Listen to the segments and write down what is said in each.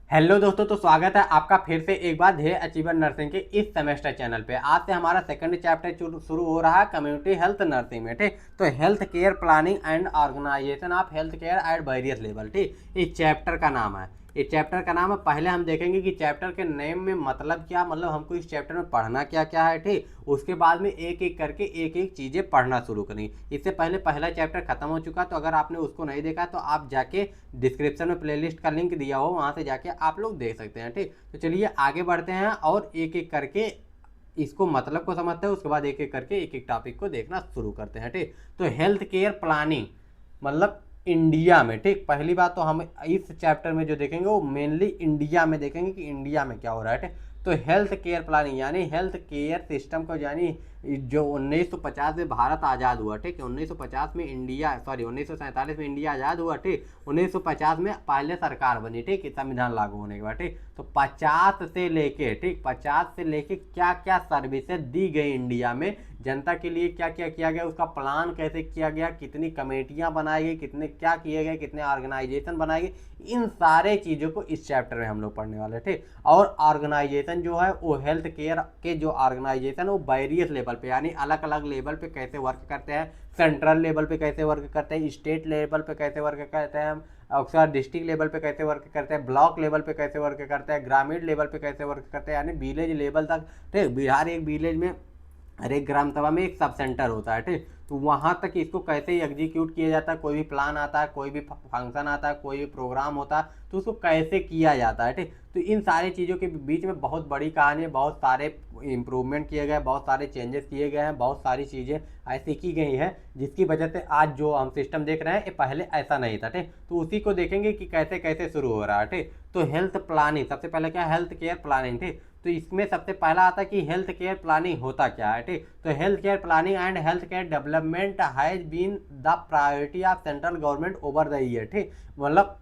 Hello दोस्तों, तो स्वागत है आपका फिर से एक बार ध्येय अचीवर नर्सिंग के इस सेमेस्टर चैनल पे। आज से हमारा सेकंड चैप्टर शुरू हो रहा है कम्युनिटी हेल्थ नर्सिंग में। ठीक, तो health care planning and organisation of health care at various level. ठीक, इस चैप्टर का नाम है। इस चैप्टर का नाम है। पहले हम देखेंगे कि चैप्टर के नेम में मतलब क्या, मतलब हमको इस चैप्टर में पढ़ना क्या क्या है। ठीक, उसके बाद में एक एक करके एक एक चीज़ें पढ़ना शुरू करें। इससे पहले पहला चैप्टर खत्म हो चुका, तो अगर आपने उसको नहीं देखा तो आप जाके डिस्क्रिप्शन में प्लेलिस्ट का लिंक दिया हो, वहाँ से जाके आप लोग देख सकते हैं। ठीक, तो चलिए आगे बढ़ते हैं और एक एक करके इसको मतलब को समझते हैं। उसके बाद एक एक करके एक एक टॉपिक को देखना शुरू करते हैं। ठीक, तो हेल्थ केयर प्लानिंग मतलब इंडिया में। ठीक, पहली बात तो हम इस चैप्टर में जो देखेंगे वो मेनली इंडिया में देखेंगे कि इंडिया में क्या हो रहा है। ठीक, तो हेल्थ केयर प्लानिंग यानी हेल्थ केयर सिस्टम को, यानी जो 1950 में भारत आज़ाद हुआ। ठीक, 1950 में इंडिया, सॉरी 1947 में इंडिया आज़ाद हुआ। ठीक, 1950 में पहले सरकार बनी। ठीक, संविधान लागू होने के बाद। ठीक, तो 50 से लेके, ठीक 50 से लेके क्या क्या सर्विसेज दी गई इंडिया में जनता के लिए, क्या क्या किया गया, उसका प्लान कैसे किया गया, कितनी कमेटियां बनाई गई, कितने क्या किए गए, कितने ऑर्गेनाइजेशन बनाए गए, इन सारे चीज़ों को इस चैप्टर में हम लोग पढ़ने वाले। ठीक, और ऑर्गेनाइजेशन जो है वो हेल्थ केयर के जो ऑर्गेनाइजेशन वो वेरियस लेवल पे यानी अलग अलग लेवल पे कैसे वर्क करते हैं, सेंट्रल लेवल पे कैसे वर्क करते हैं, स्टेट लेवल पे कैसे वर्क करते हैं, और डिस्ट्रिक्ट लेवल पे कैसे वर्क करते हैं, ब्लॉक लेवल पे कैसे वर्क करते हैं, ग्रामीण लेवल पे कैसे वर्क करते हैं, यानी विलेज लेवल तक। ठीक, बिहार एक विलेज में, हर एक ग्राम सभा में एक सब सेंटर होता है। ठीक, तो वहाँ तक इसको कैसे एग्जीक्यूट किया जाता है, कोई भी प्लान आता है, कोई भी फंक्शन आता है, कोई भी प्रोग्राम होता है, तो उसको कैसे किया जाता है। ठीक, तो इन सारी चीज़ों के बीच में बहुत बड़ी कहानी है, बहुत सारे इम्प्रूवमेंट किए गए, बहुत सारे चेंजेस किए गए हैं, बहुत सारी चीज़ें ऐसी की गई हैं जिसकी वजह से आज जो हम सिस्टम देख रहे हैं ये पहले ऐसा नहीं था। ठीक, तो उसी को देखेंगे कि कैसे कैसे शुरू हो रहा है। ठीक, तो हेल्थ प्लानिंग सबसे पहले क्या, हेल्थ केयर प्लानिंग। ठीक, तो इसमें सबसे पहला आता है कि हेल्थ केयर प्लानिंग होता क्या है। ठीक, तो health care planning and health care development has been the priority of central government over the year. ठीक, मतलब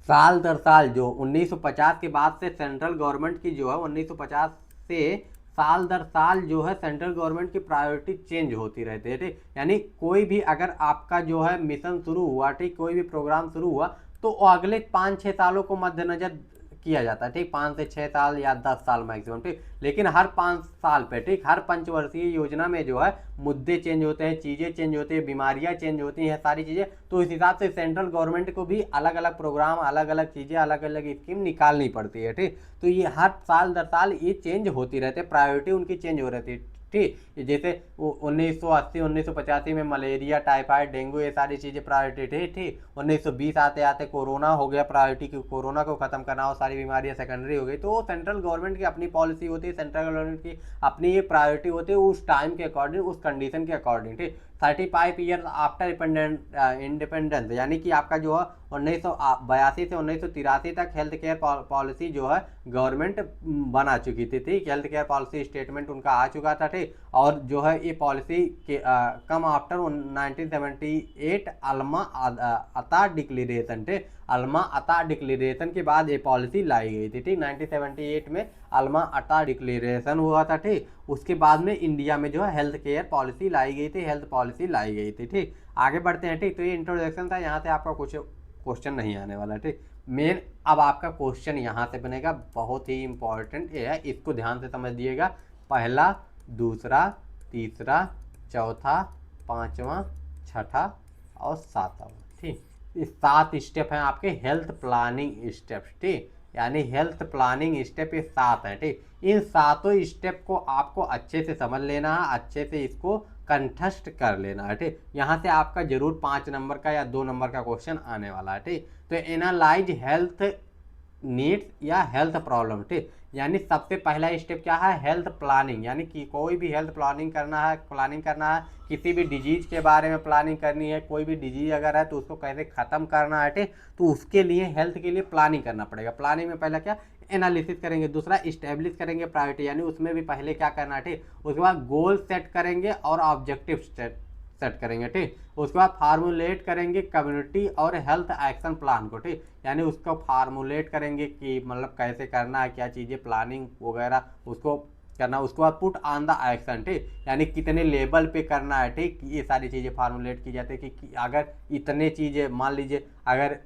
साल दर साल जो 1950 के बाद से सेंट्रल गवर्नमेंट की जो है 1950 से साल दर साल जो है सेंट्रल गवर्नमेंट की प्रायोरिटी चेंज होती रहती है। ठीक, यानी कोई भी अगर आपका जो है मिशन शुरू हुआ, ठीक कोई भी प्रोग्राम शुरू हुआ, तो अगले 5-6 सालों को मद्देनजर किया जाता है। ठीक, 5 से 6 साल या 10 साल मैक्सिमम। ठीक, लेकिन हर 5 साल पे, ठीक हर पंचवर्षीय योजना में जो है मुद्दे चेंज होते हैं, चीज़ें चेंज होती है, बीमारियां चेंज होती हैं, सारी चीज़ें। तो इस हिसाब से सेंट्रल गवर्नमेंट को भी अलग अलग प्रोग्राम, अलग अलग चीज़ें, अलग अलग स्कीम निकालनी पड़ती है। ठीक, तो ये हर साल दर साल ये चेंज होती रहती है, प्रायोरिटी उनकी चेंज हो रहती है। ठीक, जैसे 1980 1985 में मलेरिया, टाइफाइड, डेंगू ये सारी चीज़ें प्रायोरिटी थी। ठीक, 1920 आते आते कोरोना हो गया प्रायोरिटी, की कोरोना को खत्म करना हो, सारी बीमारियां सेकेंडरी हो गई। तो सेंट्रल गवर्नमेंट की अपनी पॉलिसी होती है, सेंट्रल गवर्नमेंट की अपनी एक प्रायोरिटी होती है उस टाइम के अकॉर्डिंग, उस कंडीशन के अकॉर्डिंग। ठीक, 35 ईयर आफ्टर इंडिपेंडेंस, यानी कि आपका जो है 1982 से 1983 तक हेल्थ केयर पॉलिसी जो है गवर्नमेंट बना चुकी थी। ठीक, हेल्थ केयर पॉलिसी स्टेटमेंट उनका आ चुका था। ठीक, और जो है ये पॉलिसी के कम आफ्टर 1978 अल्मा अता डिक्लेरेशन। ठीक, अल्मा अता डिक्लेरेशन के बाद ये पॉलिसी लाई गई थी। ठीक, 1978 में अल्मा अता डिक्लेरेशन हुआ था। ठीक, उसके बाद में इंडिया में जो है हेल्थ केयर पॉलिसी लाई गई थी, हेल्थ पॉलिसी लाई गई थी। ठीक, आगे बढ़ते हैं। ठीक, तो ये इंट्रोडक्शन था, यहाँ से आपका कुछ क्वेश्चन नहीं आने वाला। ठीक, मेन अब आपका क्वेश्चन यहाँ से बनेगा, बहुत ही इंपॉर्टेंट ये है, इसको ध्यान से समझ दिएगा। पहला, दूसरा, तीसरा, चौथा, पांचवा, छठा और सातवां। ठीक, ये 7 स्टेप हैं आपके हेल्थ प्लानिंग स्टेप्स। ठीक, यानी हेल्थ प्लानिंग स्टेप ये 7 हैं। ठीक, इन सातों स्टेप को आपको अच्छे से समझ लेना है, अच्छे से इसको कंठस्थ कर लेना है। ठीक, यहाँ से आपका जरूर 5 नंबर का या 2 नंबर का क्वेश्चन आने वाला है। ठीक, तो एनालाइज हेल्थ नीड्स या हेल्थ प्रॉब्लम। ठीक, यानी सबसे पहला स्टेप क्या है, हेल्थ प्लानिंग, यानी कि कोई भी हेल्थ प्लानिंग करना है, किसी भी डिजीज के बारे में प्लानिंग करनी है, कोई भी डिजीज अगर है तो उसको कैसे ख़त्म करना है। ठीक, तो उसके लिए हेल्थ के लिए प्लानिंग करना पड़ेगा। प्लानिंग में पहला क्या, एनालिसिस करेंगे, दूसरा इस्टेब्लिश करेंगे प्रायोरिटी, यानी उसमें भी पहले क्या करना है। ठीक, उसके बाद गोल सेट करेंगे और ऑब्जेक्टिव सेट करेंगे। ठीक, उसके बाद फार्मूलेट करेंगे कम्युनिटी और हेल्थ एक्शन प्लान को। ठीक, यानी उसको फार्मूलेट करेंगे कि मतलब कैसे करना है, क्या चीज़ें प्लानिंग वगैरह उसको करना। उसके बाद पुट ऑन द एक्शन। ठीक, यानी कितने लेवल पे करना है। ठीक, ये सारी चीज़ें फार्मूलेट की जाती है कि अगर इतने चीज़ें मान लीजिए, अगर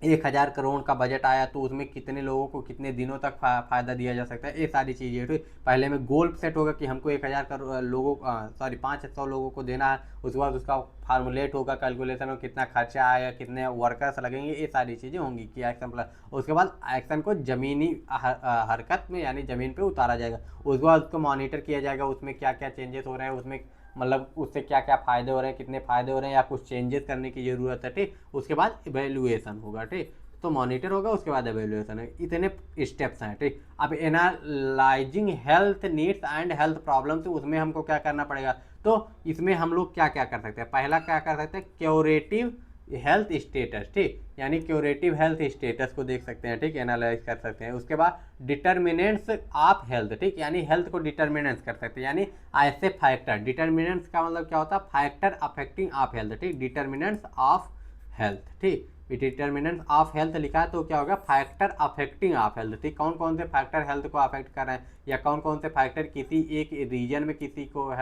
1000 करोड़ का बजट आया तो उसमें कितने लोगों को कितने दिनों तक फ़ायदा दिया जा सकता है, ये सारी चीज़ें। तो पहले में गोल सेट होगा कि हमको 1000 करोड़ लोगों, सॉरी 500 लोगों को देना है। उसके बाद उसका फार्मूलेट होगा कैलकुलेशन में, कितना खर्चा आएगा, कितने वर्कर्स लगेंगे, ये सारी चीज़ें होंगी कि एक्शन प्लान। उसके बाद एक्शन को ज़मीनी हरकत में यानी ज़मीन पर उतारा जाएगा। उसके बाद उसको मॉनिटर किया जाएगा, उसमें क्या क्या चेंजेस हो रहे हैं, उसमें मतलब उससे क्या क्या फ़ायदे हो रहे हैं, कितने फ़ायदे हो रहे हैं या कुछ चेंजेस करने की ज़रूरत है। ठीक, उसके बाद इवेल्युएशन होगा। ठीक, तो मॉनिटर होगा, उसके बाद इवेल्युएशन है। इतने स्टेप्स हैं। ठीक, अब analysing health needs and health problems, उसमें हमको क्या करना पड़ेगा। तो इसमें हम लोग क्या क्या कर सकते हैं, पहला क्या कर सकते हैं, क्योरेटिव हेल्थ स्टेटस। ठीक, यानी क्योरेटिव हेल्थ स्टेटस को देख सकते हैं। ठीक, एनालाइज कर सकते हैं। उसके बाद डिटर्मिनेंट्स ऑफ हेल्थ। ठीक, यानी हेल्थ को डिटर्मिनेंट्स कर सकते हैं, यानी ऐसे फैक्टर। डिटर्मिनेंट्स का मतलब क्या होता है, फैक्टर अफेक्टिंग ऑफ हेल्थ। ठीक, डिटर्मिनेंट्स ऑफ हेल्थ। ठीक, डिटर्मिनेंट्स ऑफ हेल्थ लिखा है तो क्या होगा, फैक्टर अफेक्टिंग ऑफ हेल्थ। ठीक, कौन कौन से फैक्टर हेल्थ को अफेक्ट कर रहे हैं या कौन कौन से फैक्टर किसी एक रीजन में किसी को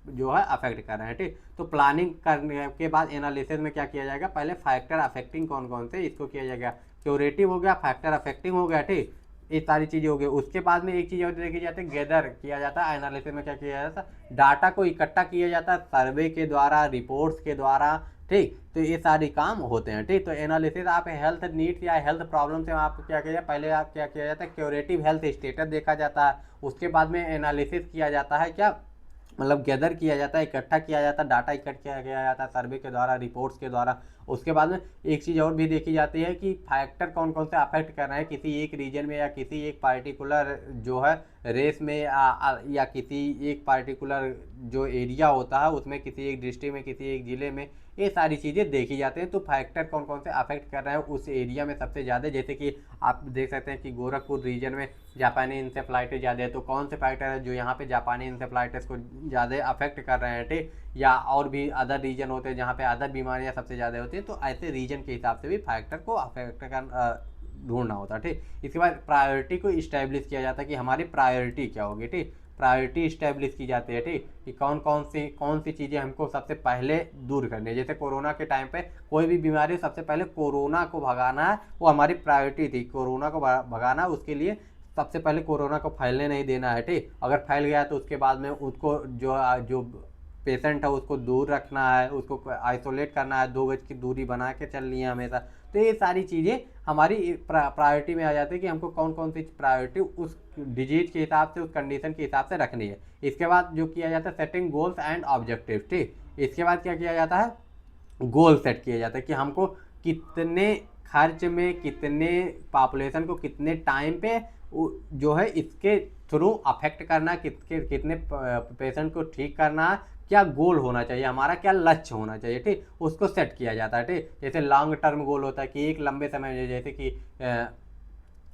जो है अफेक्ट कर रहे हैं। ठीक, तो प्लानिंग करने के बाद एनालिसिस में क्या किया जाएगा, पहले फैक्टर अफेक्टिंग कौन कौन से, इसको किया जाएगा। क्यूरेटिव हो गया, फैक्टर अफेक्टिंग हो गया। ठीक, ये सारी चीज़ें हो गई। उसके बाद में एक चीज़ और देखी जाती है, गैदर किया जाता है। एनालिसिस में क्या किया जाता है, डाटा को इकट्ठा किया जाता है सर्वे के द्वारा, रिपोर्ट्स के द्वारा। ठीक, तो ये सारे काम होते हैं। ठीक, तो एनालिसिस आप हेल्थ नीड्स या हेल्थ प्रॉब्लम से आप क्या किया, पहले आप क्या किया जाता है, क्यूरेटिव हेल्थ स्टेटस देखा जाता है। उसके बाद में एनालिसिस किया जाता है, क्या मतलब गैदर किया जाता है, इकट्ठा किया जाता है, डाटा इकट्ठा किया जाता है सर्वे के द्वारा, रिपोर्ट्स के द्वारा। उसके बाद में एक चीज़ और भी देखी जाती है कि फैक्टर कौन कौन से अफेक्ट कर रहे हैं किसी एक रीजन में या किसी एक पार्टिकुलर जो है रेस में या किसी एक पार्टिकुलर जो एरिया होता है उसमें, किसी एक डिस्ट्रिक्ट में, किसी एक ज़िले में। ये सारी चीज़ें देखी जाती हैं। तो फैक्टर कौन कौन से अफेक्ट कर रहे हैं उस एरिया में सबसे ज़्यादा, जैसे कि आप देख सकते हैं कि गोरखपुर रीजन में जापानी इंसेफ्लाइटिस ज़्यादा है, तो कौन से फैक्टर है जो यहाँ पे जापानी इंसेफ्लाइटिस को ज़्यादा अफेक्ट कर रहे हैं। ठीक, या और भी अदर रीजन होते हैं जहाँ पे अदर बीमारियाँ सबसे ज़्यादा होती हैं। तो ऐसे रीजन के हिसाब से भी फैक्टर को अफेक्ट कर ढूंढना होता है। ठीक, इसके बाद प्रायोरिटी को इस्टेब्लिश किया जाता है कि हमारी प्रायोरिटी क्या होगी। ठीक, प्रायोरिटी इस्टेब्लिश की जाती है। ठीक, कि कौन सी चीज़ें हमको सबसे पहले दूर करनी है। जैसे कोरोना के टाइम पे कोई भी बीमारी, सबसे पहले कोरोना को भगाना है, वो हमारी प्रायोरिटी थी। कोरोना को भगाना, उसके लिए सबसे पहले कोरोना को फैलने नहीं देना है। ठीक, अगर फैल गया तो उसके बाद में उसको जो जो पेशेंट है उसको दूर रखना है, उसको आइसोलेट करना है, 2 गज की दूरी बना के चलनी है हमेशा। तो ये सारी चीज़ें हमारी प्रायोरिटी में आ जाती है कि हमको कौन कौन सी प्रायोरिटी उस डिजीज के हिसाब से, उस कंडीशन के हिसाब से रखनी है। इसके बाद जो किया जाता है, सेटिंग गोल्स एंड ऑब्जेक्टिव। ठीक, इसके बाद क्या किया जाता है, गोल सेट किया जाता है कि हमको कितने खर्च में, कितने पॉपुलेशन को कितने टाइम पे जो है इसके थ्रू अफेक्ट करना, कितने पेशेंट को ठीक करना, क्या गोल होना चाहिए हमारा, क्या लक्ष्य होना चाहिए। ठीक, उसको सेट किया जाता है। ठीक, जैसे लॉन्ग टर्म गोल होता है कि एक लंबे समय में, जैसे कि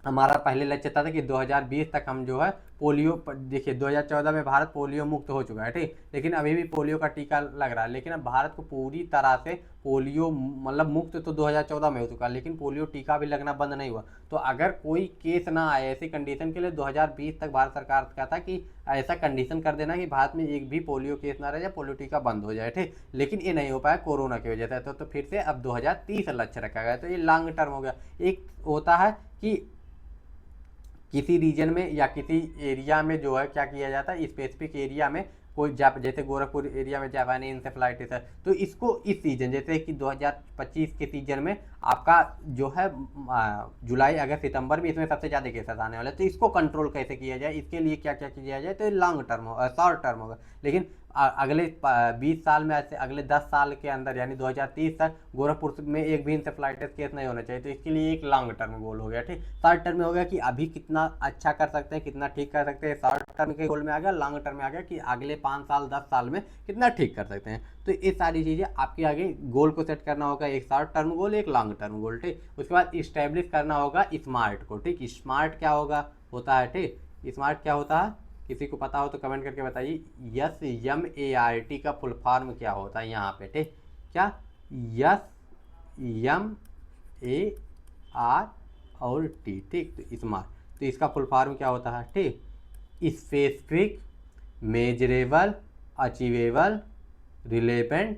हमारा पहले लक्ष्य था कि 2020 तक हम जो है पोलियो, देखिए 2014 में भारत पोलियो मुक्त हो चुका है। ठीक, लेकिन अभी भी पोलियो का टीका लग रहा है, लेकिन अब भारत को पूरी तरह से पोलियो मतलब मुक्त तो 2014 में हो चुका है, लेकिन पोलियो टीका भी लगना बंद नहीं हुआ। तो अगर कोई केस ना आए ऐसी कंडीशन के लिए 2020 तक भारत सरकार का था कि ऐसा कंडीशन कर देना कि भारत में एक भी पोलियो केस ना रहे या पोलियो टीका बंद हो जाए। ठीक, लेकिन ये नहीं हो पाया कोरोना की वजह से। तो फिर से अब 2030 लक्ष्य रखा गया। तो ये लॉन्ग टर्म हो गया। एक होता है कि किसी रीजन में या किसी एरिया में जो है क्या किया जाता है, स्पेसिफिक एरिया में कोई जैसे गोरखपुर एरिया में जापानी इंसेफ्लाइटिस है, तो इसको इस सीजन, जैसे कि 2025 के सीजन में आपका जो है जुलाई अगस्त सितंबर में इसमें सबसे ज़्यादा केसेस आने वाले, तो इसको कंट्रोल कैसे किया जाए, इसके लिए क्या क्या किया जाए। तो लॉन्ग टर्म होगा, शॉर्ट टर्म होगा। लेकिन अगले 20 साल में, ऐसे अगले 10 साल के अंदर यानी 2030 तक गोरखपुर में एक भी इंसेफ्लाइटिस केस नहीं होना चाहिए। तो इसके लिए एक लॉन्ग टर्म गोल हो गया। ठीक, शॉर्ट टर्म में हो गया कि अभी कितना अच्छा कर सकते हैं, कितना ठीक कर सकते हैं, शॉर्ट टर्म के गोल में आ गया। लॉन्ग टर्म में आ गया कि अगले 5 साल 10 साल में कितना ठीक कर सकते हैं। तो ये सारी चीज़ें आपके आगे गोल को सेट करना होगा, एक शॉर्ट टर्म गोल, एक लॉन्ग टर्म गोल। ठीक, उसके बाद इस्टेब्लिश करना होगा स्मार्ट को। ठीक, स्मार्ट क्या होता है। ठीक, स्मार्ट क्या होता है, किसी को पता हो तो कमेंट करके बताइए। SMART का फुल फॉर्म क्या होता है यहाँ पे। ठीक, क्या SMAR और T। ठीक, तो स्मार्ट, तो इसका फुल फॉर्म क्या होता है। ठीक, specific, measurable, achievable, relevant,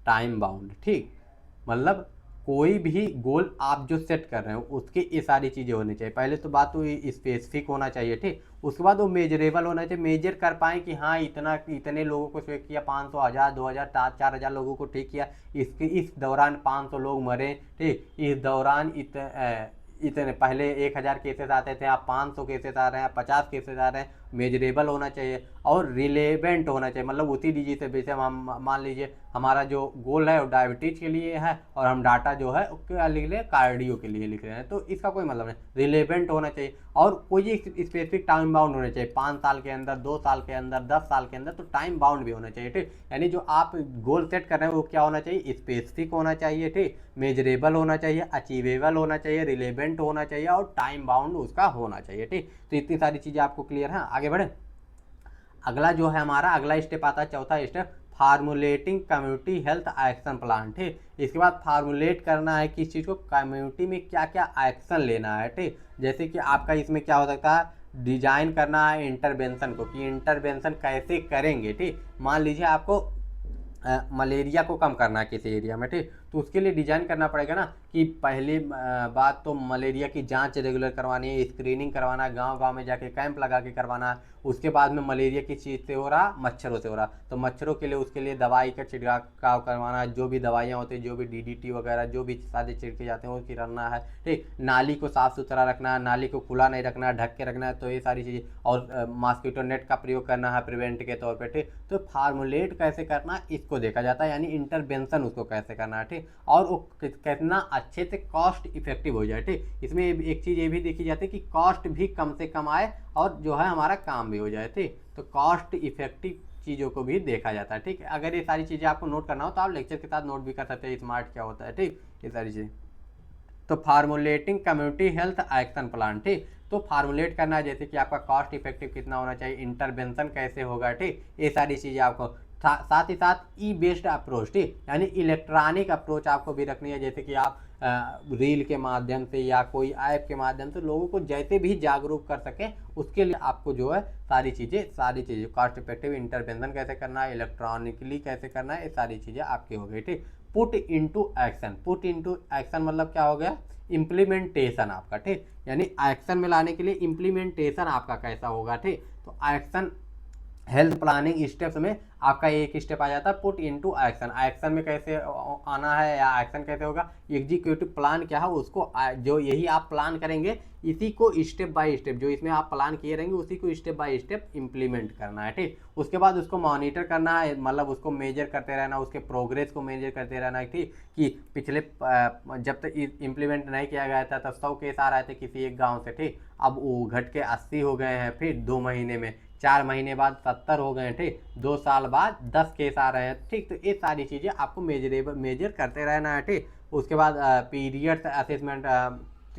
time bound. ठीक, मतलब कोई भी गोल आप जो सेट कर रहे हो उसकी ये सारी चीज़ें होनी चाहिए। पहले तो बात तो स्पेसिफिक होना चाहिए, ठीक। उसके बाद वो मेजरेबल होना चाहिए, मेजर कर पाएँ कि हाँ इतना इतने लोगों को चेक किया, 500, 1000, 2000, 4000 लोगों को ठीक किया, इस दौरान 500 लोग मरे, ठीक। इस दौरान इतने पहले 1000 केसेस आते थे, आप 500 केसेस आ रहे हैं, 50 केसेस आ रहे हैं। मेजरेबल होना चाहिए और रिलेवेंट होना चाहिए, मतलब उसी डिजीज से जैसे हम मान लीजिए हमारा जो गोल है वो डायबिटीज के लिए है और हम डाटा जो है क्या लिख रहे हैं, कार्डियो के लिए लिख रहे हैं, तो इसका कोई मतलब नहीं। रिलेवेंट होना चाहिए और कोई स्पेसिफिक टाइम बाउंड होना चाहिए, 5 साल के अंदर, 2 साल के अंदर, 10 साल के अंदर, तो टाइम बाउंड भी होना चाहिए, ठीक। यानी जो आप गोल सेट कर रहे हैं वो क्या होना चाहिए, स्पेसिफिक होना चाहिए, ठीक, मेजरेबल होना चाहिए, अचीवेबल होना चाहिए, रिलेवेंट होना चाहिए और टाइम बाउंड उसका होना चाहिए, ठीक। तो इतनी सारी चीज़ें आपको क्लियर है। आगे बढ़े, अगला जो है हमारा अगला स्टेप आता है, चौथा step, formulating community health action plan, ठीक। इसके बाद फार्मुलेट करना है किस चीज़ को, कम्युनिटी में क्या क्या एक्शन लेना है, ठीक। जैसे कि आपका इसमें क्या हो सकता है, डिजाइन करना है इंटरवेंशन को, कि इंटरवेंशन कैसे करेंगे, ठीक। मान लीजिए आपको मलेरिया को कम करना है किसी एरिया में, ठीक। तो उसके लिए डिजाइन करना पड़ेगा ना कि पहली बात तो मलेरिया की जांच रेगुलर करवानी है, स्क्रीनिंग करवाना है, गांव गांव में जाके कैंप लगा के करवाना है। उसके बाद में मलेरिया किस चीज़ से हो रहा, मच्छरों से हो रहा, तो मच्छरों के लिए उसके लिए दवाई का छिड़काव करवाना है, जो भी दवाइयाँ होती है, जो भी DDT वगैरह जो भी सारे छिड़के जाते हैं वो छिड़कना है, ठीक। नाली को साफ सुथरा रखना है, नाली को खुला नहीं रखना है, ढक के रखना है, तो ये सारी चीज़ें, और मॉस्किटो नेट का प्रयोग करना है प्रिवेंट के तौर पर, ठीक। तो फार्मुलेट कैसे करना है इसको देखा जाता है, यानी इंटरवेंशन उसको कैसे करना है, ठीक। और वो कितना अच्छे से कॉस्ट इफेक्टिव हो जाए, ठीक। इसमें एक चीज़ ये भी देखी जाती है कि कॉस्ट भी कम से कम आए और जो है हमारा काम भी हो जाए, ठीक। तो कॉस्ट इफेक्टिव चीज़ों को भी देखा जाता है, ठीक। अगर ये सारी चीज़ें आपको नोट करना हो तो आप लेक्चर के साथ नोट भी कर सकते हैं, स्मार्ट क्या होता है, ठीक, ये सारी चीज़ें। तो फार्मुलेटिंग कम्युनिटी हेल्थ एक्शन प्लान, ठीक। तो फार्मुलेट करना है जैसे कि आपका कॉस्ट इफेक्टिव कितना होना चाहिए, इंटरवेंशन कैसे होगा, ठीक। ये सारी चीज़ें आपको साथ ही साथ ई बेस्ड अप्रोच, ठीक, यानी इलेक्ट्रॉनिक अप्रोच आपको भी रखनी है, जैसे कि आप रील के माध्यम से या कोई ऐप के माध्यम से लोगों को जैसे भी जागरूक कर सके, उसके लिए आपको जो है सारी चीज़ें कॉस्ट इफेक्टिव इंटरवेंशन कैसे करना है, इलेक्ट्रॉनिकली कैसे करना है, ये सारी चीज़ें आपकी हो गई, ठीक। पुट इनटू एक्शन मतलब क्या हो गया, इम्प्लीमेंटेशन आपका, ठीक। यानी एक्शन में लाने के लिए इम्प्लीमेंटेशन आपका कैसा होगा, ठीक। तो एक्शन हेल्थ प्लानिंग स्टेप्स में आपका एक स्टेप आ जाता है पुट इनटू एक्शन, एक्शन में कैसे आना है या एक्शन कैसे होगा, एग्जीक्यूटिव प्लान क्या है उसको जो यही आप प्लान करेंगे इसी को स्टेप बाय स्टेप, जो इसमें आप प्लान किए रहेंगे उसी को स्टेप बाय स्टेप इंप्लीमेंट करना है, ठीक। उसके बाद उसको मॉनिटर करना है, मतलब उसको मेजर करते रहना, उसके प्रोग्रेस को मेजर करते रहना है, ठीक। कि पिछले जब तक इम्प्लीमेंट नहीं किया गया था तब 100 केस आ रहे थे किसी एक गाँव से, ठीक। अब वो घट के 80 हो गए हैं, फिर 2 महीने में, 4 महीने बाद 70 हो गए, ठीक। 2 साल बाद 10 केस आ रहे हैं, ठीक। तो ये सारी चीज़ें आपको मेजर करते रहना है, ठीक। उसके बाद पीरियड्स असेसमेंट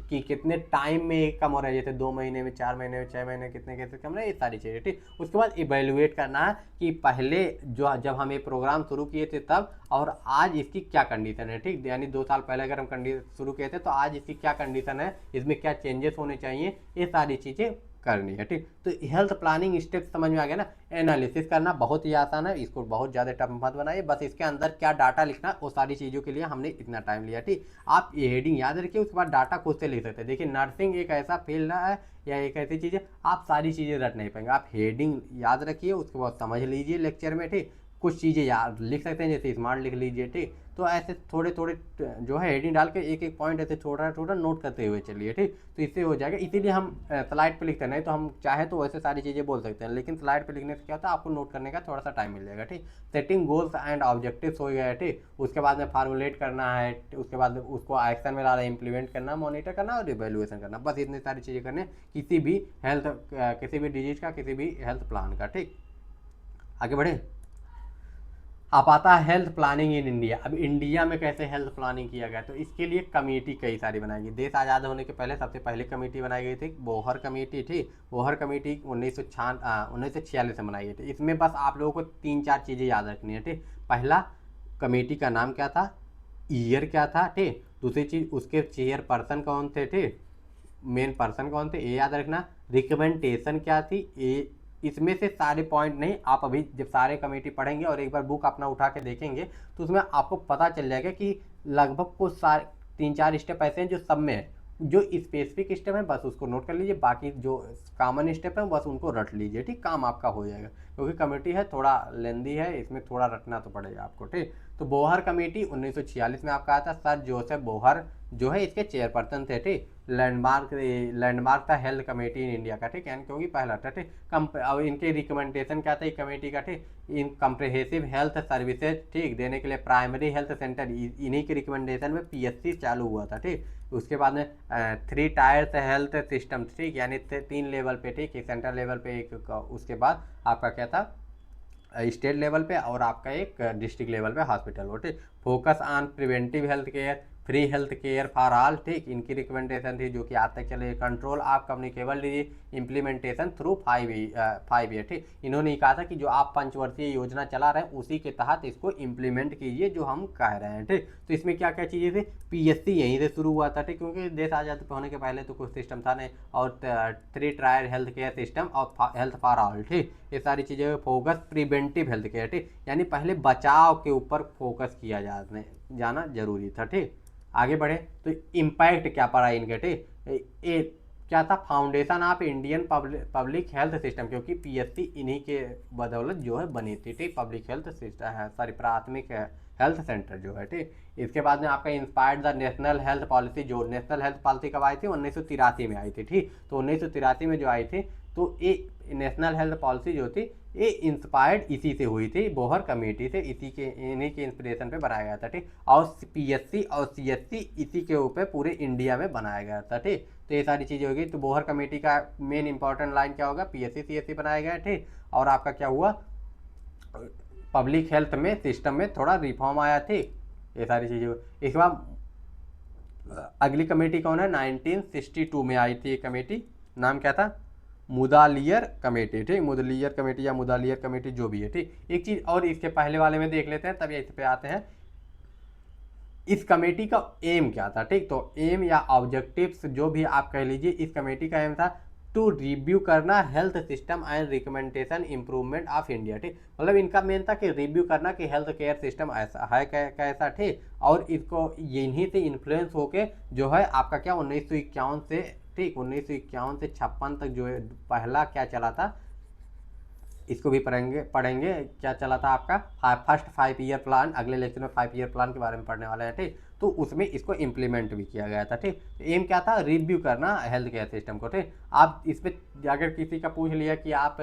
कि कितने टाइम में कम हो रहा है, जैसे 2 महीने में, 4 महीने में, 6 महीने में कितने केसेस कम रहे, ये सारी चीज़ें, ठीक। उसके बाद इवेल्युएट करना है कि पहले जो जब हम ये प्रोग्राम शुरू किए थे तब और आज इसकी क्या कंडीशन है, ठीक। यानी 2 साल पहले अगर हम शुरू किए थे तो आज इसकी क्या कंडीशन है, इसमें क्या चेंजेस होने चाहिए, ये सारी चीज़ें करनी है, ठीक। तो हेल्थ प्लानिंग स्टेप समझ में आ गया ना। एनालिसिस करना बहुत ही आसान है, इसको बहुत ज़्यादा टफ मत बनाइए, बस इसके अंदर क्या डाटा लिखना वो सारी चीज़ों के लिए हमने इतना टाइम लिया, ठीक। आप ये हेडिंग याद रखिए, उसके बाद डाटा खुद से लिख सकते हैं। देखिए नर्सिंग एक ऐसा फील्ड है या एक ऐसी चीज़ है आप सारी चीज़ें रट नहीं पाएंगे, आप हेडिंग याद रखिए, उसके बाद समझ लीजिए लेक्चर में, ठीक। कुछ चीज़ें याद लिख सकते हैं जैसे स्मार्ट लिख लीजिए, ठीक। तो ऐसे थोड़े थोड़े जो है हेडिंग डाल के एक एक पॉइंट ऐसे छोटा छोटा नोट करते हुए चलिए, ठीक। तो इससे हो जाएगा, इसीलिए हम स्लाइड पे लिखते हैं, नहीं तो हम चाहे तो वैसे सारी चीज़ें बोल सकते हैं, लेकिन स्लाइड पे लिखने से क्या होता है आपको नोट करने का थोड़ा सा टाइम मिल जाएगा, ठीक। सेटिंग गोल्स एंड ऑब्जेक्टिव्स हो गया, ठीक। उसके बाद में फार्मुलेट करना है, उसके बाद उसको एक्शन में लाना, इंप्लीमेंट करना, मॉनिटर करना और इवेल्युएशन करना, बस इतनी सारी चीज़ें करने किसी भी किसी भी डिजीज का, किसी भी हेल्थ प्लान का, ठीक। आगे बढ़े, अब आता है हेल्थ प्लानिंग इन इंडिया। अब इंडिया में कैसे हेल्थ प्लानिंग किया गया, तो इसके लिए कमेटी कई सारी बनाई गई। देश आज़ाद होने के पहले सबसे पहले कमेटी बनाई गई थी बोहर कमेटी, थी बोहर कमेटी 1946 से बनाई गई थी। इसमें बस आप लोगों को 3-4 चीज़ें याद रखनी है, ठीक। पहला, कमेटी का नाम क्या था, ईयर क्या था, ठीक। दूसरी चीज़ उसके चेयर पर्सन कौन थे, ठीक, मेन पर्सन कौन थे, ये याद रखना। रिकमेंडेशन क्या थी, ये इसमें से सारे पॉइंट नहीं, आप अभी जब सारे कमेटी पढ़ेंगे और एक बार बुक अपना उठा के देखेंगे तो उसमें आपको पता चल जाएगा कि लगभग कुछ सारे 3-4 स्टेप ऐसे हैं जो सब में है। जो स्पेसिफिक स्टेप है बस उसको नोट कर लीजिए, बाकी जो कॉमन स्टेप है बस उनको रट लीजिए, ठीक, काम आपका हो जाएगा। क्योंकि कमेटी है थोड़ा लेंदी है, इसमें थोड़ा रटना तो पड़ेगा आपको, ठीक। तो बोहर कमेटी 1946 में आपका आता। सर जोसेफ बोहर जो है इसके चेयरपर्सन थे, ठीक। लैंडमार्क था हेल्थ कमेटी इन इंडिया का, ठीक है, क्योंकि पहला था, ठीक। अब इनके रिकमेंडेशन क्या था कमेटी का, ठीक, इन कम्प्रिहेंसिव हेल्थ सर्विसेज, ठीक, देने के लिए प्राइमरी हेल्थ सेंटर, इन्हीं के रिकमेंडेशन में पीएससी चालू हुआ था, ठीक। उसके बाद में 3 टायर्स हेल्थ सिस्टम, ठीक, यानी 3 लेवल पे, ठीक, सेंट्रल लेवल पे एक, उसके बाद आपका क्या था स्टेट लेवल पे, और आपका एक डिस्ट्रिक्ट लेवल पे हॉस्पिटल हो, ठीक। Focus on preventive health care, free health care for all, ठीक, इनकी रिकमेंडेशन थी जो कि आज तक चले। Control of communicable disease implementation through 5 year, ठीक। इन्होंने कहा था कि जो आप 5 वर्षीय योजना चला रहे हैं उसी के तहत इसको इम्प्लीमेंट कीजिए जो हम कह रहे हैं, ठीक। तो इसमें क्या क्या चीज़ें थी, पीएससी यहीं से शुरू हुआ था, ठीक, क्योंकि देश आज़ाद होने के पहले तो कुछ सिस्टम था नहीं, और 3 टायर हेल्थ केयर सिस्टम और हेल्थ फॉर ऑल, ठीक, ये सारी चीज़ें। फोकस प्रिवेंटिव हेल्थ केयर, ठीक, यानी पहले बचाव के ऊपर फोकस किया जाना जरूरी था, ठीक। आगे बढ़े तो इम्पैक्ट क्या पड़ा इनके, ठीक, क्या था, foundation of Indian public health system, क्योंकि पीएससी इन्हीं के बदौलत जो है बनी थी, ठीक, पब्लिक हेल्थ सिस्टम है, सॉरी प्राथमिक हेल्थ सेंटर जो है, ठीक। इसके बाद में आपका inspired the national health policy, जो नेशनल हेल्थ पॉलिसी कब आई थी 1983 में आई थी, ठीक। तो 1983 में जो आई थी, तो ये नेशनल हेल्थ पॉलिसी जो थी ये इंस्पायर्ड इसी से हुई थी, बोहर कमेटी से, इन्हीं के इंस्पिरेशन पे बनाया गया था, ठीक। और पीएससी और सीएससी इसी के ऊपर पूरे इंडिया में बनाया गया था, ठीक। तो ये सारी चीज़ें होगी। तो बोहर कमेटी का मेन इंपॉर्टेंट लाइन क्या होगा, पीएससी सीएससी बनाया गया, ठीक। और आपका क्या हुआ, पब्लिक हेल्थ में सिस्टम में थोड़ा रिफॉर्म आया, ठीक, ये सारी चीज़ें। इसके बाद अगली कमेटी कौन है, 1962 में आई थी ये कमेटी, नाम क्या था, मुदालियर कमेटी, ठीक, मुदलियर कमेटी या मुदालियर कमेटी जो भी है, ठीक। एक चीज़ और इसके पहले वाले में देख लेते हैं तब इस पे आते हैं, इस कमेटी का एम क्या था, ठीक। तो एम या ऑब्जेक्टिव्स जो भी आप कह लीजिए, इस कमेटी का एम था टू रिव्यू करना health system and recommendation improvement of India, ठीक। मतलब इनका मेन था कि रिव्यू करना कि हेल्थ केयर सिस्टम ऐसा है कैसा, ठीक, और इसको इन्हीं से इन्फ्लुएंस होके जो है आपका क्या 1951 से, ठीक, 1951 से 56 तक जो है पहला क्या चला था, इसको भी पढ़ेंगे क्या चला था आपका फर्स्ट 5 ईयर प्लान, अगले लेक्चर में 5 ईयर प्लान के बारे में पढ़ने वाले हैं, ठीक। तो उसमें इसको इम्प्लीमेंट भी किया गया था, ठीक। एम क्या था, रिव्यू करना हेल्थ केयर सिस्टम को, ठीक। आप इस पर अगर किसी का पूछ लिया कि आप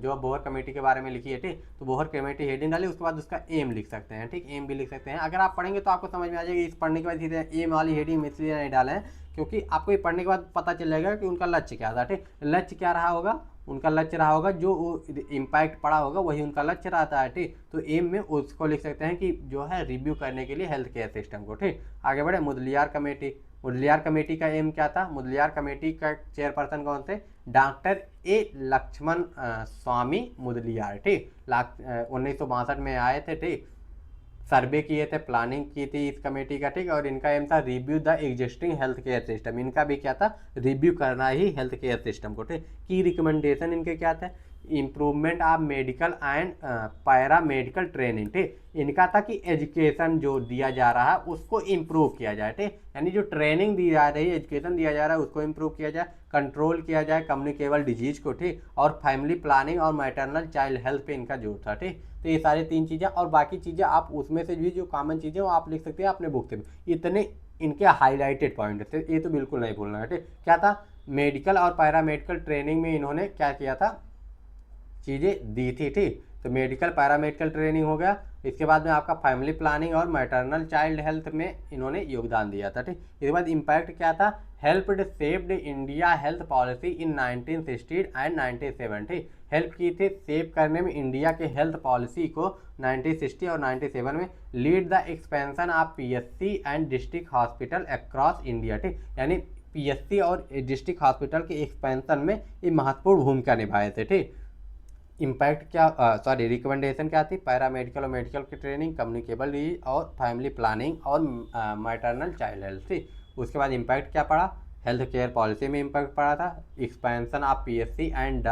जो बोहर कमेटी के बारे में लिखिए, ठीक, तो बोहर कमेटी हेडिंग डालिए, उसके बाद उसका एम लिख सकते हैं, ठीक, एम भी लिख सकते हैं। अगर आप पढ़ेंगे तो आपको समझ में आ जाएगा, इस पढ़ने के बाद सीधे एम वाली हेडिंग इसलिए नहीं डालें क्योंकि आपको ये पढ़ने के बाद पता चलेगा कि उनका लक्ष्य क्या था, ठीक। लक्ष्य क्या रहा होगा, उनका लक्ष्य रहा होगा जो इम्पैक्ट पड़ा होगा वही उनका लक्ष्य रहता है, ठीक। तो एम में उसको लिख सकते हैं कि जो है रिव्यू करने के लिए हेल्थ केयर सिस्टम को, ठीक। आगे बढ़े, मुदलियार कमेटी, मुदलियार कमेटी का एम क्या था, मुदलियार कमेटी का चेयरपर्सन कौन थे, डॉक्टर ए लक्ष्मण स्वामी मुदलियार, ठीक। 1962 में आए थे, ठीक, सर्वे किए थे, प्लानिंग की थी इस कमेटी का, ठीक। और इनका एम था review the existing health care system, इनका भी क्या था, रिव्यू करना ही हेल्थ केयर सिस्टम को, ठीक। की रिकमेंडेशन इनके क्या थे, improvement of medical and para medical training, ठीक। इनका था कि एजुकेशन जो दिया जा रहा है उसको इम्प्रूव किया जाए, ठीक, यानी जो ट्रेनिंग दी जा रही है, एजुकेशन दिया जा रहा है उसको इम्प्रूव किया जाए, कंट्रोल किया जाए कम्युनिकेबल डिजीज को, ठीक, और फैमिली प्लानिंग और मैटरनल चाइल्ड हेल्थ पे इनका जोर था, ठीक। तो ये सारी 3 चीज़ें, और बाकी चीज़ें आप उसमें से भी जो कॉमन चीज़ें वो आप लिख सकते हैं अपने बुक से भी। इतने इनके हाईलाइटेड पॉइंट थे, ये तो बिल्कुल नहीं भूलना है, ठीक। क्या था, मेडिकल और पैरामेडिकल ट्रेनिंग में इन्होंने क्या किया था, चीज़ें दी थी, ठीक। तो मेडिकल पैरामेडिकल ट्रेनिंग हो गया, इसके बाद में आपका फैमिली प्लानिंग और मैटरनल चाइल्ड हेल्थ में इन्होंने योगदान दिया था, ठीक। इसके बाद इम्पैक्ट क्या था, helped saved India health policy in 1960 and 97, ठीक। हेल्प की थी सेव करने में इंडिया के हेल्थ पॉलिसी को 1960 और 97 में। Lead the expansion of PSC and district hospital across India, ठीक, यानी पीएससी और डिस्ट्रिक्ट हॉस्पिटल के एक्सपेंशन में ये महत्वपूर्ण भूमिका निभाए थे, ठीक। इम्पैक्ट क्या, सॉरी रिकमेंडेशन क्या थी, पैरामेडिकल और मेडिकल की ट्रेनिंग, कम्युनिकेबल डिजीज और फैमिली प्लानिंग और मैटरनल चाइल्ड हेल्थ, थी। उसके बाद इम्पैक्ट क्या पड़ा, हेल्थ केयर पॉलिसी में इम्पैक्ट पड़ा था, expansion of PSC and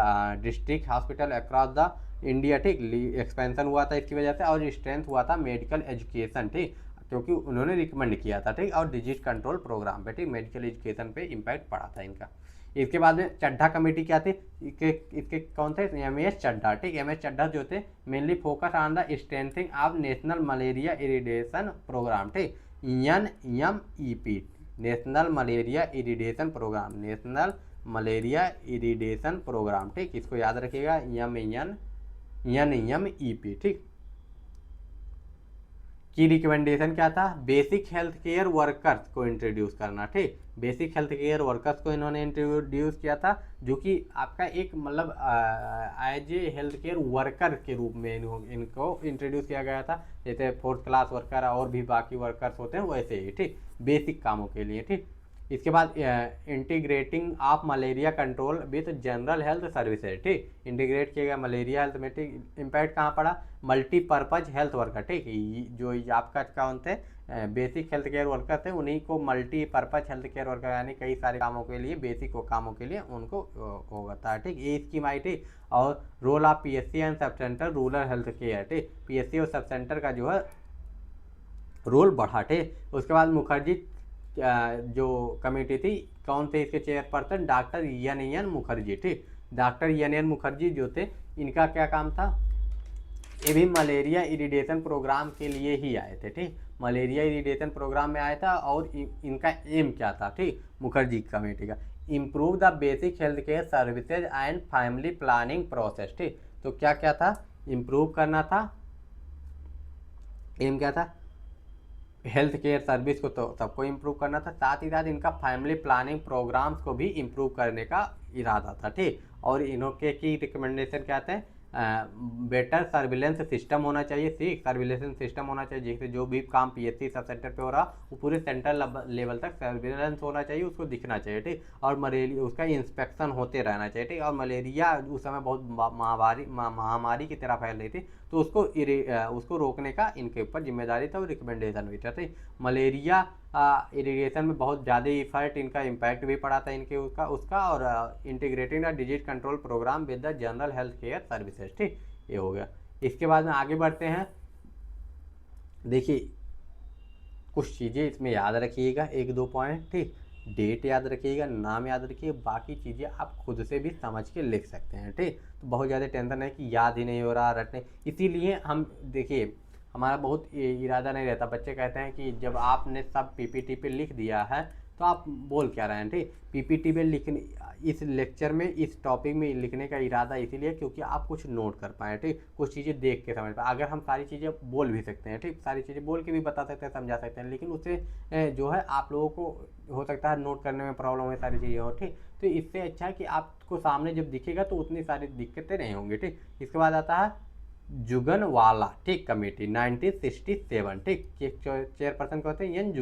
district hospital across the India, ठीक, एक्सपेंशन हुआ था इसकी वजह से, और स्ट्रेंथ हुआ था मेडिकल एजुकेशन, ठीक। क्योंकि उन्होंने रिकमेंड किया था, ठीक। और डिजीज कंट्रोल प्रोग्राम पे, ठीक, मेडिकल एजुकेशन पे इम्पैक्ट पड़ा था इनका। इसके बाद में चड्ढा कमेटी क्या थी, इसके कौन थे, एमएस चड्ढा, ठीक। एमएस चड्ढा जो थे mainly focus on the strengthening of national malaria eradication programme, ठीक, NMEP, national malaria eradication programme, national malaria eradication programme, ठीक। इसको याद रखिएगा, NMEP, ठीक। की रिकमेंडेशन क्या था, बेसिक हेल्थ केयर वर्कर्स को इंट्रोड्यूस करना, ठीक। बेसिक हेल्थ केयर वर्कर्स को इन्होंने इंट्रोड्यूस किया था, जो कि आपका एक मतलब as a health care worker के रूप में इनको इंट्रोड्यूस किया गया था, जैसे 4th क्लास वर्कर और भी बाकी वर्कर्स होते हैं वैसे ही, ठीक, बेसिक कामों के लिए, ठीक। इसके बाद integrating of malaria control with general health services, ठीक। इंटीग्रेट किया गया मलेरिया हेल्थ में, ठीक। इम्पैक्ट कहाँ पड़ा, मल्टीपर्पज हेल्थ वर्कर, ठीक। जो आपका कौन थे, बेसिक हेल्थ केयर वर्कर थे, उन्हीं को मल्टीपर्पज हेल्थ केयर वर्कर यानी कई सारे कामों के लिए, बेसिक कामों के लिए उनको होगा था, ठीक। ये स्कीम आई, ठीक। और role of PSC and sub centre rural health care, ठीक। PSC और सब सेंटर का जो है रोल बढ़ा, ठीक। उसके बाद मुखर्जी जो कमेटी थी, कौन थे इसके चेयरपर्सन, डॉक्टर NN मुखर्जी, ठीक। डॉक्टर NN मुखर्जी जो थे, इनका क्या काम था, ये भी मलेरिया इरिडेशन प्रोग्राम के लिए ही आए थे, ठीक। मलेरिया इरिडेशन प्रोग्राम में आया था और इनका एम क्या था, ठीक, मुखर्जी कमेटी का, improve the basic health care services and family planning process, ठीक। तो क्या क्या था, इम्प्रूव करना था, एम क्या था, हेल्थ केयर सर्विस को तो सबको इम्प्रूव करना था, साथ ही साथ इनका फैमिली प्लानिंग प्रोग्राम्स को भी इम्प्रूव करने का इरादा था, ठीक। और इनके की रिकमेंडेशन क्या थे, बेटर सर्विलेंस सिस्टम होना चाहिए, ठीक, सर्विलेंस सिस्टम होना चाहिए, जिससे जो भी काम PSC सब सेंटर पे हो रहा वो पूरे सेंटर लेवल तक सर्विलेंस होना चाहिए, उसको दिखना चाहिए, ठीक। और मलेरिया उसका इंस्पेक्शन होते रहना चाहिए, ठीक। और मलेरिया उस समय बहुत महामारी की तरह फैल रही थी, तो उसको रोकने का इनके ऊपर जिम्मेदारी था और रिकमेंडेशन भी था, ठीक। मलेरिया इरिगेशन में बहुत ज़्यादा इफर्ट, इनका इम्पैक्ट भी पड़ा था इनके उसका और integrating the disease control programme with the general health care services, ठीक। ये हो गया। इसके बाद में आगे बढ़ते हैं, देखिए कुछ चीज़ें इसमें याद रखिएगा, 1-2 पॉइंट, ठीक। डेट याद रखिएगा, नाम याद रखिए, बाकी चीज़ें आप खुद से भी समझ के लिख सकते हैं, ठीक। तो बहुत ज़्यादा टेंशन है कि याद ही नहीं हो रहा, रटने, इसीलिए हम देखिए हमारा बहुत इरादा नहीं रहता, बच्चे कहते हैं कि जब आपने सब PPT पे लिख दिया है तो आप बोल क्या रहे हैं, ठीक। PPT पे लिखने, इस लेक्चर में इस टॉपिक में लिखने का इरादा इसीलिए क्योंकि आप कुछ नोट कर पाएँ, ठीक, कुछ चीज़ें देख के समझ पाए। अगर हम सारी चीज़ें बोल भी सकते हैं, ठीक, सारी चीज़ें बोल के भी बता सकते हैं, समझा सकते हैं, लेकिन उससे जो है आप लोगों को हो सकता है नोट करने में प्रॉब्लम है, सारी चीज़ें हो, ठीक। तो इससे अच्छा है कि आपको सामने जब दिखेगा तो उतनी सारी दिक्कतें नहीं होंगी, ठीक। इसके बाद आता है जुगनवाला, ठीक, कमेटी 1967, ठीक। चेयरपर्सन को होते हैं एन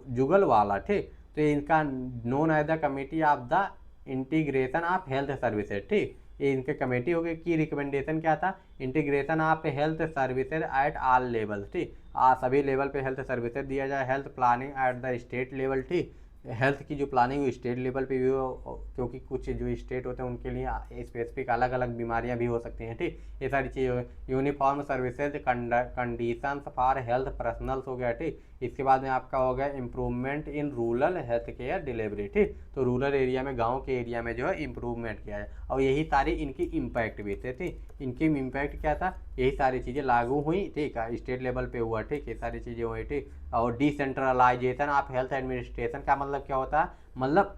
जुगलवाला, ठीक। तो इनका known as the committee of the integration of health services, ठीक। ये इनके कमेटी हो गई। की रिकमेंडेशन क्या था, integration of health services at all level, ठीक। सभी लेवल पे हेल्थ सर्विसेज दिया जाए, health planning at the state level, ठीक। हेल्थ की जो प्लानिंग स्टेट लेवल पे भी हो, क्योंकि कुछ जो स्टेट होते हैं उनके लिए स्पेसिफिक अलग अलग बीमारियां भी हो सकती हैं, ठीक। ये सारी चीज़ें, uniform services conditions for health personnels हो गया, ठीक। इसके बाद में आपका हो गया improvement in rural health care delivery, ठीक। तो रूरल एरिया में, गाँव के एरिया में जो है इम्प्रूवमेंट किया है, और यही सारी इनकी इम्पैक्ट भी थे, ठीक। इनकी इम्पैक्ट क्या था, यही सारी चीज़ें लागू हुई, ठीक है, स्टेट लेवल पे हुआ, ठीक। ये सारी चीज़ें हुई, ठीक। और डिसेंट्रलाइजेशन ऑफ हेल्थ एडमिनिस्ट्रेशन का मतलब क्या होता है, मतलब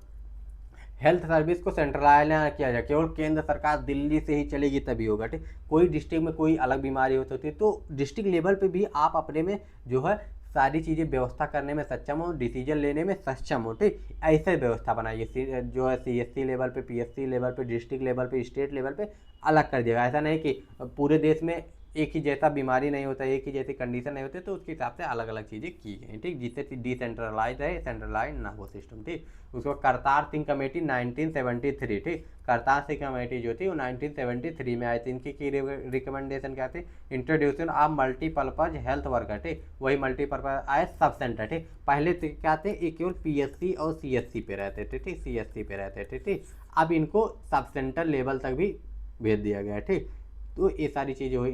हेल्थ सर्विस को सेंट्रलाइज ना किया जाए, केवल केंद्र सरकार दिल्ली से ही चलेगी तभी होगा, ठीक। कोई डिस्ट्रिक्ट में कोई अलग बीमारी होती है तो डिस्ट्रिक्ट लेवल पे भी आप अपने में जो है सारी चीज़ें व्यवस्था करने में सक्षम हो, डिसीजन लेने में सक्षम हो, ठीक। ऐसे व्यवस्था बनाइए, जो है CSC लेवल पे, PSC लेवल पे, डिस्ट्रिक्ट लेवल पे, स्टेट लेवल पे अलग कर दिएगा। ऐसा नहीं कि पूरे देश में एक ही जैसा बीमारी नहीं होता, एक ही जैसी कंडीशन नहीं होती, तो उसके हिसाब से अलग अलग चीज़ें की गई, ठीक, जिससे डिसेंट्रलाइज है, सेंट्रलाइज ना हो सिस्टम, ठीक। उसको करतार सिंह कमेटी 1973, ठीक। करतार सिंह कमेटी जो थी वो 1973 में आई थी। इनकी रिकमेंडेशन क्या थी, introduction of multipurpose health worker, ठीक। वही मल्टीपर्पज आए सब सेंटर, ठीक। पहले क्या थे, ये केवल PSC और CSC पे रहते थे, ठीक, CSC पे रहते थे, ठीक। अब इनको सब सेंटर लेवल तक भी भेज दिया गया, ठीक। तो ये सारी चीज़ें हुई।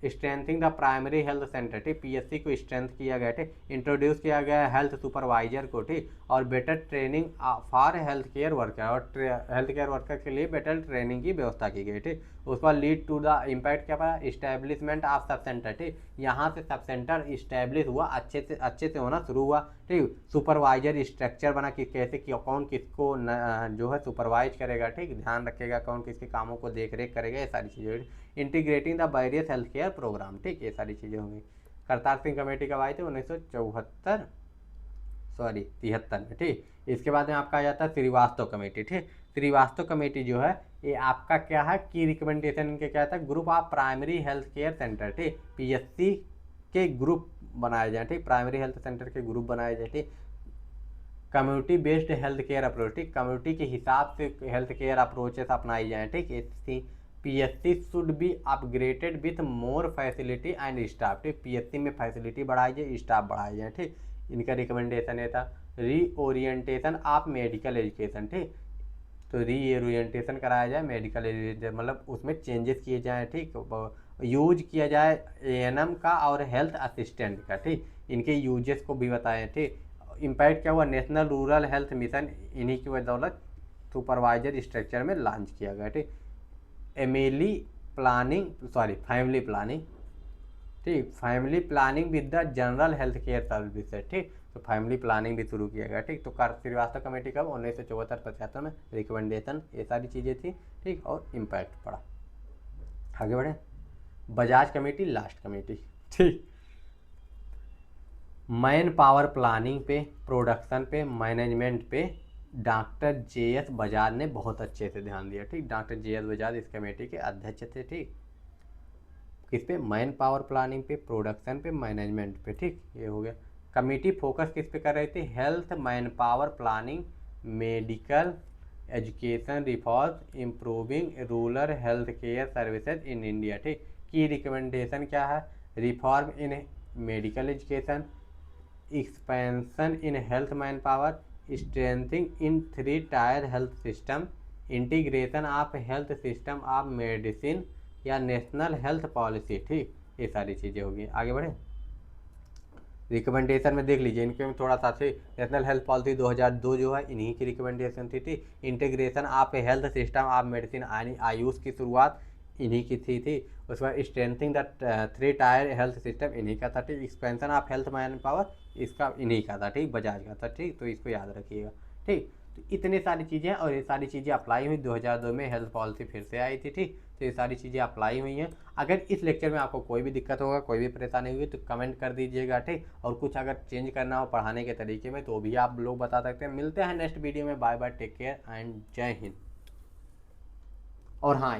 Strengthening the primary health centre, ठीक, पीएससी को स्ट्रेंथ किया गया, ठीक, इंट्रोड्यूस किया गया हेल्थ सुपरवाइजर को, ठीक, और better training for health care worker, और हेल्थ केयर वर्कर के लिए बेटर ट्रेनिंग की व्यवस्था की गई, ठीक। उसके बाद लीड टू द इम्पैक्ट क्या पड़ा, इस्टेब्लिशमेंट ऑफ सब सेंटर, ठीक, यहाँ से सब सेंटर इस्टेब्लिश हुआ, अच्छे से होना शुरू हुआ, ठीक। सुपरवाइजर स्ट्रक्चर बना कि कैसे कौन किसको जो है सुपरवाइज करेगा, ठीक, ध्यान रखेगा, कौन किसके कामों को देख रेख करेगा, ये सारी चीज़ें। Integrating the various health care programme, ठीक, ये सारी चीज़ें होंगी। करतार सिंह कमेटी कब आई थी, 1973 में, ठीक। इसके बाद में आपका आ जाता है श्रीवास्तव कमेटी, ठीक। श्रीवास्तव कमेटी जो है ये आपका क्या है, की रिकमेंडेशन इनके क्या था, group of primary health care centre, ठीक, पीएससी के ग्रुप बनाए जाए, ठीक, प्राइमरी हेल्थ सेंटर के ग्रुप बनाए जाए, ठीक। Community based health care approach, ठीक, कम्युनिटी के हिसाब से हेल्थ केयर अप्रोचेस अपनाई जाए, ठीक। PSC should be upgraded with more facility and staff, ठीक, पीएससी में फैसिलिटी बढ़ाई जाए, स्टाफ बढ़ाई जाए, ठीक। इनका रिकमेंडेशन ये था। रीओरिएंटेशन ऑफ मेडिकल एजुकेशन, ठीक, तो रीओरिएंटेशन कराया जाए मेडिकल एजुकेशन, मतलब उसमें चेंजेस किए जाए, ठीक, यूज किया जाए एएनएम का और हेल्थ असिस्टेंट का, ठीक, इनके यूजेस को भी बताएं, ठीक। इम्पैक्ट क्या हुआ, नेशनल रूरल हेल्थ मिशन इन्हीं की बदौलत सुपरवाइजर स्ट्रक्चर में लॉन्च किया गया, ठीक। फैमिली प्लानिंग, ठीक, family planning with the general health care service है, ठीक, तो फैमिली प्लानिंग भी शुरू किया गया, ठीक। तो श्रीवास्तव कमेटी कब, 1974-75 में, रिकमेंडेशन ये सारी चीज़ें थी, ठीक, और इम्पैक्ट पड़ा। आगे बढ़े, बजाज कमेटी लास्ट कमेटी, ठीक। मैन पावर प्लानिंग पे, प्रोडक्शन पे, मैनेजमेंट पे डॉक्टर JS बजाज ने बहुत अच्छे से ध्यान दिया, ठीक। डॉक्टर JS बजाज इस कमेटी के अध्यक्ष थे, ठीक। किस पे, मैन पावर प्लानिंग पे, प्रोडक्शन पे, मैनेजमेंट पे, ठीक, ये हो गया। कमेटी फोकस किस पे कर रही थी, health, man power planning, medical education reform, improving rural health care services in India, ठीक। की रिकमेंडेशन क्या है, reform in medical education, expansion in health man power, strengthening in 3 tyre health system, integration of health system of medicine या national health policy, ठीक, ये सारी चीज़ें होगी। आगे बढ़े, रिकमेंडेशन में देख लीजिए, इनके में थोड़ा सा से नेशनल हेल्थ पॉलिसी 2002 जो है इन्हीं की रिकमेंडेशन थी। Integration of health system of medicine, Ayush की शुरुआत इन्हीं की थी। उसके बाद strengthening the 3 tyre health system इन्हीं का था, ठीक। Expansion of health man power इसका इन्हीं का था, ठीक, बजाज का था, ठीक, तो इसको याद रखिएगा, ठीक। तो इतने सारी चीज़ें, और ये सारी चीज़ें अप्लाई हुई 2002 में, हेल्थ पॉलिसी फिर से आई थी, ठीक। तो ये सारी चीज़ें अप्लाई हुई हैं। अगर इस लेक्चर में आपको कोई भी दिक्कत होगा, कोई भी परेशानी हुई तो कमेंट कर दीजिएगा, ठीक। और कुछ अगर चेंज करना हो पढ़ाने के तरीके में तो भी आप लोग बता सकते हैं। मिलते हैं नेक्स्ट वीडियो में, bye bye, take care and जय हिंद। और हाँ,